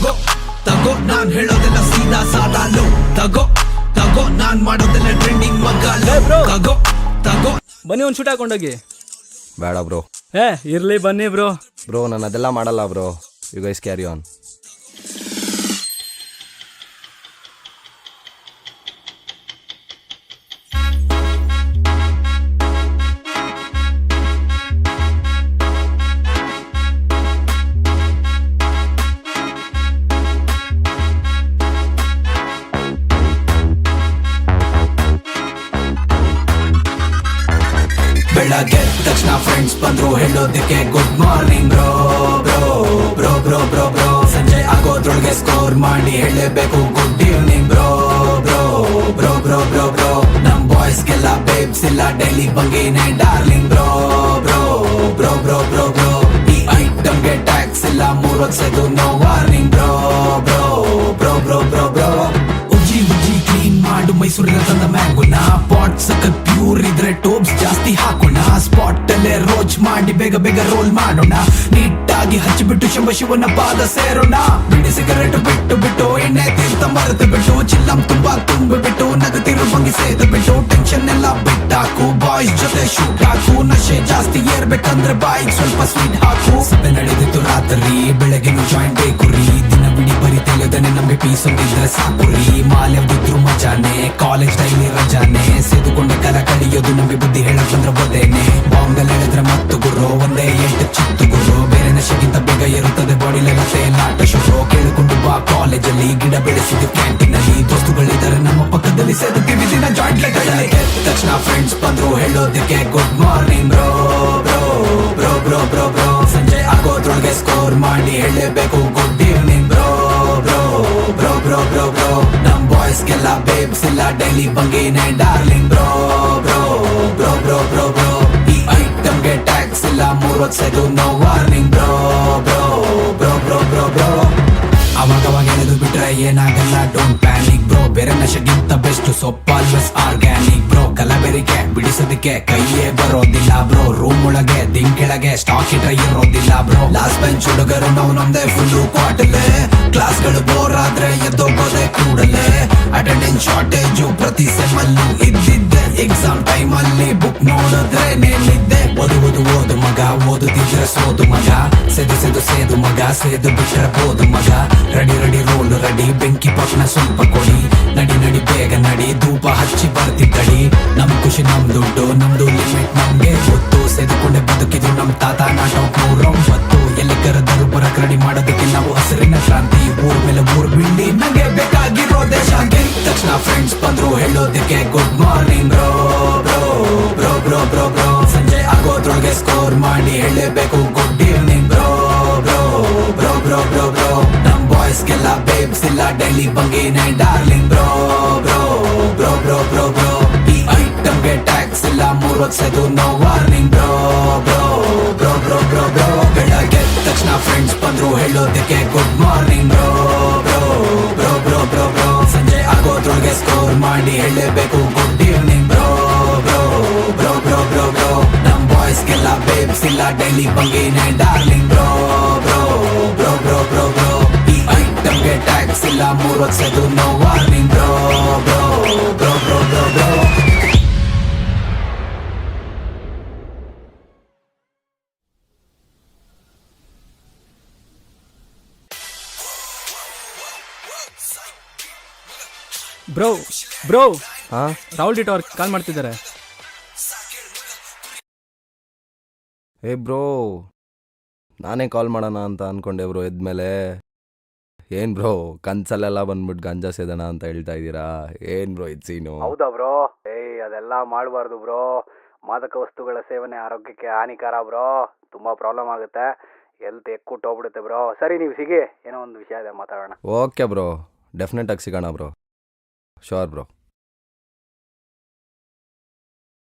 ತಗೋ ತಗೋ ನಾನ್ ಹೇಳೋದೆಲ್ಲ ಸೀದಾ ಸಾದಾಲು ತಗೋ ತಗೋ ನಾನ್ ಮಾಡೋದೆಲ್ಲ ಟ್ರೆಂಡಿಂಗ್ ಮಗ್ಗಾಲು ತಗೋ ತಗೋ. ಬನ್ನಿ ಒಂದು ಶೂಟ್ ಹಾಕೊಂಡೋಗಿ. ಬೇಡ ಬ್ರೋ. ಇರ್ಲಿ ಬನ್ನಿ ಬ್ರೋ. ಬ್ರೋ ನಾನು ಅದೆಲ್ಲ ಮಾಡಲ್ಲ bro. You guys carry on. ಬೆಳಗ್ಗೆ ತಕ್ಷಣ ಫ್ರೆಂಡ್ಸ್ ಬಂದ್ರು ಹೇಳೋದಕ್ಕೆ good morning bro bro bro bro bro bro. ಸಂಜೆ ಆಗೋದ್ರೊಳಗೆ ಸ್ಕೋರ್ ಮಾಡಿ ಹೇಳಬೇಕು good evening bro bro bro bro bro bro. ನಮ್ ಬಾಯ್ಸ್ಗೆಲ್ಲ ಬೇಬ್ಸ್ ಇಲ್ಲ ಡೈಲಿ ಬಂಗೇನೆ darling bro bro bro bro bro bro. ಈ ಐಟಮ್ಗೆ ಟ್ಯಾಕ್ಸ್ ಇಲ್ಲ 3 ವರ್ಷದ್ದು no warning bro bro bro bro bro bro. ಉಜ್ಜಿ ಕ್ಲೀನ್ ಮಾಡು ಮೈಸೂರಿನ ತಂದ ಮ್ಯಾಂಗೋನ. ಪಾಟ್ ಸಖತ್ ಪ್ಯೂರ್ ಇದ್ರೆ ಟೋಬ್ಸ್ ಜಾಸ್ತಿ ಹಾಕೋಣ. ಸ್ಪಾಟ್ ಅಲ್ಲೇ ರೋಚ್ ಮಾಡಿ ಬೇಗ ಬೇಗ ರೋಲ್ ಮಾಡೋಣ. ನೀಟಾಗಿ ಹಚ್ಚಿಬಿಟ್ಟು ಶಿವನ ಪಾದ ಸೇರೋಣ. ಬಿಡಿ ಸಿಗರೇಟ್ ಬಿಟ್ಟು ಬಿಟ್ಟು ಎಣ್ಣೆ ತೀರ್ಥ ಮರೆತು ಬಿಟ್ಟು ಚಿಲ್ಲಂ ತುಂಬಾ ತುಂಬಿಬಿಟ್ಟು ನಗತಿರು ಭಂಗಿ ಸೇದು ಬಿಟ್ಟು ಟೆನ್ಷನ್ ಎಲ್ಲ ಬಿಟ್ಟಾಕು. ಬಾಯ್ಸ್ ಜೊತೆ ಶೂಟ್ ಹಾಕು. ನಶೆ ಜಾಸ್ತಿ ಏರ್ಬೇಕಂದ್ರೆ ಬಾಯಿಗೆ ಸ್ವಲ್ಪ ಸ್ವೀಟ್ ಹಾಕು. ಸಭೆ ನಡೆದಿತ್ತು ರಾತ್ರಿ ಬೆಳಗ್ಗೆನು ಜಾಯಿಂಟ್ ಬೇಕು ರೀ. ದಿನ ಬಿಡಿ ಬರಿ ತಿಳಿಯೋದನೆ ನಮ್ಗೆ ಪೀಸ್ ಒಂದಿದ್ರೆ ಸಾಕು ರೀ. ಮಾಲ್ಯ ಬಿದ್ರು ಮಜಾನೆ ಕಾಲೇಜ್ ಡೈಲಿ ರಜಾನೆ. ಸೇದುಕೊಂಡ ಕಾಲ ಕಳಿಯೋದು ನಮ್ಗೆ ಬುದ್ಧಿ ಹೇಳಕ್ ಬಂದ್ರೆ ಬದೇನೆ. ಬಾಂಗಲ್ ಹೇಳಿದ್ರೆ ಮತ್ತು ಗುರು ಒಂದೇ 8 ಚಿತ್ತು ಗುರು. ಬೇರೆ ನಶೆಗಿಂತ ಬೇಗ ಇರುತ್ತದೆ ಬಾಡಿಲೆಲ್ಲ ತೇಲಾಟ ಶುರು. ಕೇಳಿಕೊಂಡು ಬಾ ಕಾಲೇಜಲ್ಲಿ ಗಿಡ ಬೆಳೆಸಿದ್ದು ಕ್ಯಾಂಟೀನ್ ಅಲ್ಲಿ. ದೋಸ್ತುಗಳಿದ್ದಾರೆ ನಮ್ಮ ಪಕ್ಕದಲ್ಲಿ ಸೇದುತ್ತೀವಿ ದಿನ ಜಾಯಿಂಟ್ ಲೆಕ್ಕದಲ್ಲಿ. ತಕ್ಷಣ ಫ್ರೆಂಡ್ಸ್ ಬಂದ್ರು ಹೇಳೋದಕ್ಕೆ good morning bro bro bro bro bro bro. ಸಂಜೆ ಆಗೋದ್ರೊಳಗೆ ಸ್ಕೋರ್ ಮಾಡಿ ಹೇಳಬೇಕು good evening bro bro bro bro bro bro. ನಮ್ ಬಾಯ್ಸ್ಗೆಲ್ಲ ಬೇಬ್ಸ್ ಇಲ್ಲ ಡೈಲಿ ಬಂಗೇನೆ darling bro bro bro bro bro bro. ಈ ಐಟಮ್ಗೆ ಟ್ಯಾಕ್ಸ್ ಇಲ್ಲ 3 ವರ್ಷದ್ದು no warning bro bro bro bro bro bro. ಅವಾಗ ಎಳೆದು ಬಿಟ್ರೆ ಏನಾಗಲ್ಲ ಡೋಂಟ್ ಪ್ಯಾನಿಕ್ ಬ್ರೋ. ಬೇರೆ ನಶೆಗಿಂತ ಬೆಸ್ಟ್ ಸೊಪ್ಪ ಆಲ್ವೇಸ್ ಆರ್ಗ್ಯಾನಿಕ್ ಬ್ರೋ. ಕಲಬೆರಿಕೆ ಬಿಡಿಸೋದಕ್ಕೆ ಕೈಯೇ ಬರೋದಿಲ್ಲ ಬ್ರೋ. ರೂಮ್ ಒಳಗೆ ದಿಂಗ್ ಕೆಳಗೆ ಸ್ಟಾಕ್ ಇಟ್ರೆ ಇರೋದಿಲ್ಲ ಬ್ರೋ. ಲಾಸ್ಟ್ ಬೆಂಚ್ ಹುಡುಗರು ನಾವು ನಮ್ದೇ ಫುಲ್ಲು ಕ್ವಾಟಲೆ. ಕ್ಲಾಸ್ ಗಳು ಬೋರ್ ಆದ್ರೆ ಎದ್ದೋಗೋದೆ ಕೂಡಲೇ. ಅಟೆಂಡೆನ್ಸ್ ಶಾರ್ಟೇಜು ಪ್ರತಿ ಸೆಮ್ ಅಲ್ಲೂ ಇದ್ದಿದ್ದೆ. ಎಕ್ಸಾಮ್ ಟೈಮ್ ಅಲ್ಲಿ ಬುಕ್ ನೋಡಿದ್ರೆ ನೇನಿದ್ದೆ. ಓದು ಮಗ ಓದುದಿದ್ರೆ ಸೋದು ಮಗ. ಸೇದು ಮಗ ಸೇದು ಬಿಟ್ರೆ ಬೋದು ಮಗ. ರೆಡಿ ರೋಲ್ ರೆಡಿ ಬೆಂಕಿ ಪಕ್ನ ಸ್ವಲ್ಪ ಕೊಡಿ. ನಡಿ ಬೇಗ ನಡಿ ಧೂಪ ಹಚ್ಚಿ ಬರ್ತಿದ್ದಡಿ. ನಮ್ ಖುಷಿ ನಮ್ ದುಡ್ಡು ನಮ್ದು ಲಿಮಿಟ್ ನಮ್ಗೆ ಗೊತ್ತು. ಸೇದುಕೊಂಡೆ ಬದುಕಿದ್ರು ನಮ್ ತಾತ ನಾಟಕ 109. ಎಲ್ಲಿ ಕರೆದರು ಬರಕ್ ರೆಡಿ ಮಾಡೋದಕ್ಕೆ ನಾವು ಹಸಿರಿನ ಕ್ರಾಂತಿ. ಊರ್ ಮೇಲೆ ಊರ್ ಬಿಲ್ಡಿ ನಂಗೆ ಬೇಕಾಗಿರೋದೇ ಶಾಂತಿ. ತಕ್ಷಣ ಫ್ರೆಂಡ್ಸ್ ಬಂದ್ರು ಹೇಳೋದಕ್ಕೆ good morning bro bro bro bro bro bro. ಸಂಜೆ ಆಗೋದ್ರೊಳಗೆ ಸ್ಕೋರ್ ಮಾಡಿ ಹೇಳಬೇಕು good evening bro bro bro bro bro bro. ನಮ್ ಬಾಯ್ಸ್ಗೆಲ್ಲ ಬೇಬ್ಸ್ ಇಲ್ಲ ಡೈಲಿ ಬಂಗೇನೆ darling bro bro bro bro bro bro. ಈ ಐಟಮ್ಗೆ ಟ್ಯಾಕ್ಸ್ ಇಲ್ಲ 3 ವರ್ಷದ್ದು no warning bro bro bro bro bro bro. ಬೆಳಗ್ಗೆ ತಕ್ಷಣ ಫ್ರೆಂಡ್ಸ್ ಬಂದ್ರು ಹೇಳೋದಕ್ಕೆ good morning bro bro bro bro bro bro. ಸಂಜೆ ಆಗೋದ್ರೊಳಗೆ ಸ್ಕೋರ್ ಮಾಡಿ ಹೇಳಬೇಕು good evening bro bro bro bro bro bro. ನಮ್ ಬಾಯ್ಸ್ಗೆಲ್ಲ ಬೇಬ್ಸ್ ಇಲ್ಲ ಡೈಲಿ ಬಂಗೇನೆ darling bro bro bro bro bro bro. ಈ ಐಟಮ್ಗೆ ಟ್ಯಾಕ್ಸ್ ಇಲ್ಲ 3 ವರ್ಷದ್ದು no warning bro bro bro bro bro bro. Bro ಹಾ ರಾಹುಲ್ ಡಿಟ್ ಅವ್ರು ಕಾಲ್ ಮಾಡ್ತಿದ್ದಾರೆ. ಬ್ರೋ ನಾನೇ ಕಾಲ್ ಮಾಡೋಣ ಅಂತ ಅನ್ಕೊಂಡೆ ಬ್ರೋ ಎದ್ಮೇಲೆ. ಏನ್ ಬ್ರೋ ಕನ್ಸಲ್ಲೆಲ್ಲ ಬಂದ್ಬಿಟ್ಟು ಗಂಜಾ ಸೇದೋಣ ಅಂತ ಹೇಳ್ತಾ ಇದ್ದೀರಾ? ಏನ್ ಬ್ರೋ ಇದು ಸೀನು? ಹೌದಾ ಬ್ರೋ? ಅದೆಲ್ಲ ಮಾಡಬಾರ್ದು ಬ್ರೋ. ಮಾದಕ ವಸ್ತುಗಳ ಸೇವನೆ ಆರೋಗ್ಯಕ್ಕೆ ಹಾನಿಕಾರ ಬ್ರೋ. ತುಂಬ ಪ್ರಾಬ್ಲಮ್ ಆಗುತ್ತೆ. ಹೆಲ್ತ್ ಹೋಗ್ಬಿಡುತ್ತೆ ಬ್ರೋ. ಸರಿ ನೀವು ಸಿಗಿ, ಏನೋ ಒಂದು ವಿಷಯ ಇದೆ ಮಾತಾಡೋಣ. ಓಕೆ ಬ್ರೋ, ಡೆಫಿನೆಟ್ ಆಗಿ ಸಿಗೋಣ ಬ್ರೋ. Sure bro.